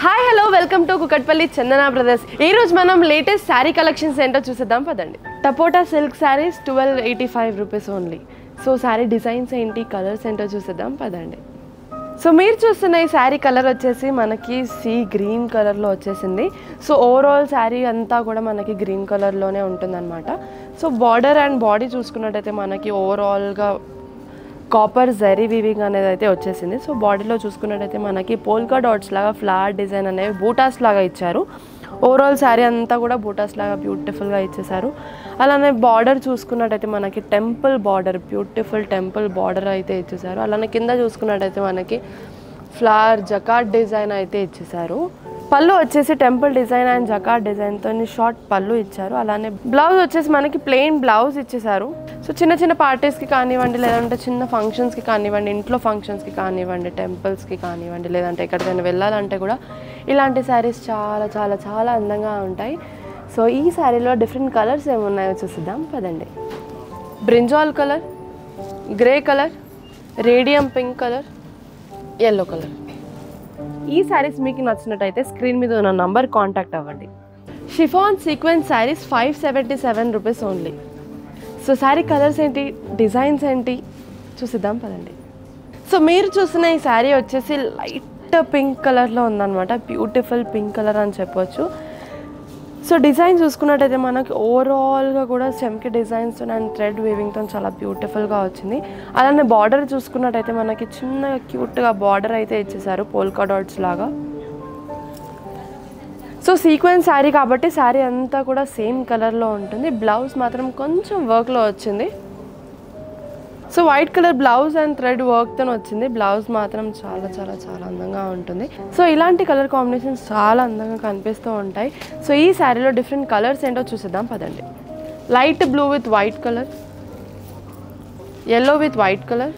Hi hello welcome to Kukatpally Chandana brothers. ఈ రోజు మనం లేటెస్ట్ శారీ కలెక్షన్స్ ఏంటో చూసేద్దాం పదండి. టపోటా silk saris 1285 rupees only. So sari designs ఏంటి, కలర్స్ ఏంటో చూసేద్దాం పదండి. సో మీరు చూస్తున్న ఈ శారీ కలర్ వచ్చేసి మనకి సీ గ్రీన్ కలర్లో వచ్చేసింది. సో ఓవరాల్ శారీ అంతా కూడా మనకి గ్రీన్ కలర్లోనే ఉంటుందన్నమాట. సో బార్డర్ అండ్ బాడీ చూసుకున్నట్టయితే మనకి ఓవరాల్గా కాపర్ జరీ వీవింగ్ అనేది అయితే వచ్చేసింది. సో బాడీలో చూసుకున్నట్టయితే మనకి పోల్కా డాట్స్ లాగా ఫ్లవర్ డిజైన్ అనేవి బూటాస్ లాగా ఇచ్చారు. ఓవరాల్ శారీ అంతా కూడా బూటాస్ లాగా బ్యూటిఫుల్గా ఇచ్చేసారు. అలానే బార్డర్ చూసుకున్నట్టయితే మనకి temple border, beautiful temple border అయితే ఇచ్చేసారు. అలానే కింద చూసుకున్నట్టయితే మనకి ఫ్లవర్ జకార్డ్ డిజైన్ అయితే ఇచ్చేసారు. పళ్ళు వచ్చేసి టెంపుల్ డిజైన్ అండ్ జకార్డ్ డిజైన్తో షార్ట్ పళ్ళు ఇచ్చారు. అలానే బ్లౌజ్ వచ్చేసి మనకి ప్లెయిన్ బ్లౌజ్ ఇచ్చేసారు. సో చిన్న చిన్న పార్టీస్కి కానివ్వండి, లేదంటే చిన్న ఫంక్షన్స్కి కానివ్వండి, ఇంట్లో ఫంక్షన్స్కి కానివ్వండి, టెంపుల్స్కి కానివ్వండి, లేదంటే ఎక్కడికైనా వెళ్ళాలంటే కూడా ఇలాంటి శారీస్ చాలా చాలా చాలా అందంగా ఉంటాయి. సో ఈ శారీలో డిఫరెంట్ కలర్స్ ఏమున్నాయో చూసిద్దాం పదండి. Brinjal colour, grey colour, radium pink colour, yellow colour. ఈ శారీస్ మీకు నచ్చినట్టయితే స్క్రీన్ మీద ఉన్న నంబర్ కాంటాక్ట్ అవ్వండి. Chiffon sequence saris 577 rupees only. So sari colours ఏంటి, డిజైన్స్ ఏంటి చూసిద్దాం పదండి. సో మీరు చూసిన ఈ శారీ వచ్చేసి లైట్ పింక్ కలర్లో ఉందన్నమాట. బ్యూటిఫుల్ పింక్ కలర్ అని చెప్పొచ్చు. సో డిజైన్ చూసుకున్నట్టయితే మనకి ఓవరాల్గా కూడా చెమ్కి డిజైన్స్తో అండ్ థ్రెడ్ వీవింగ్తో చాలా బ్యూటిఫుల్గా వచ్చింది. అలానే బార్డర్ చూసుకున్నట్టయితే మనకి చిన్నగా క్యూట్గా బార్డర్ అయితే ఇచ్చేసారు పోల్కా డాట్స్ లాగా. సో సీక్వెన్స్ శారీ కాబట్టి శారీ అంతా కూడా సేమ్ కలర్లో ఉంటుంది. బ్లౌజ్ మాత్రం కొంచెం వర్క్లో వచ్చింది. So white colour blouse and thread వర్క్తో వచ్చింది. బ్లౌజ్ మాత్రం చాలా చాలా చాలా అందంగా ఉంటుంది. సో ఇలాంటి కలర్ కాంబినేషన్స్ చాలా అందంగా కనిపిస్తూ ఉంటాయి. సో ఈ శారీలో డిఫరెంట్ కలర్స్ ఏంటో చూసేద్దాం పదండి. Light blue with white colour, yellow with white color,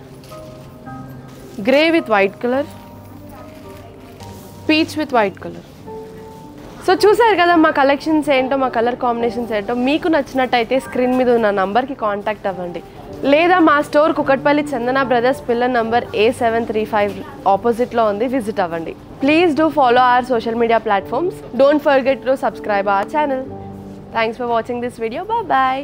grey with white color, peach with white color. So చూసారు కదా మా కలెక్షన్స్ ఏంటో, మా కలర్ కాంబినేషన్స్ ఏంటో. మీకు నచ్చినట్టయితే స్క్రీన్ మీద ఉన్న నంబర్కి కాంటాక్ట్ అవ్వండి, లేదా మా store Kukatpally Chandana brothers pillar number A735 ఆపోజిట్లో ఉంది, విజిట్ అవ్వండి. Please do follow our social media platforms. Don't forget to subscribe our channel. Thanks for watching this video. Bye bye.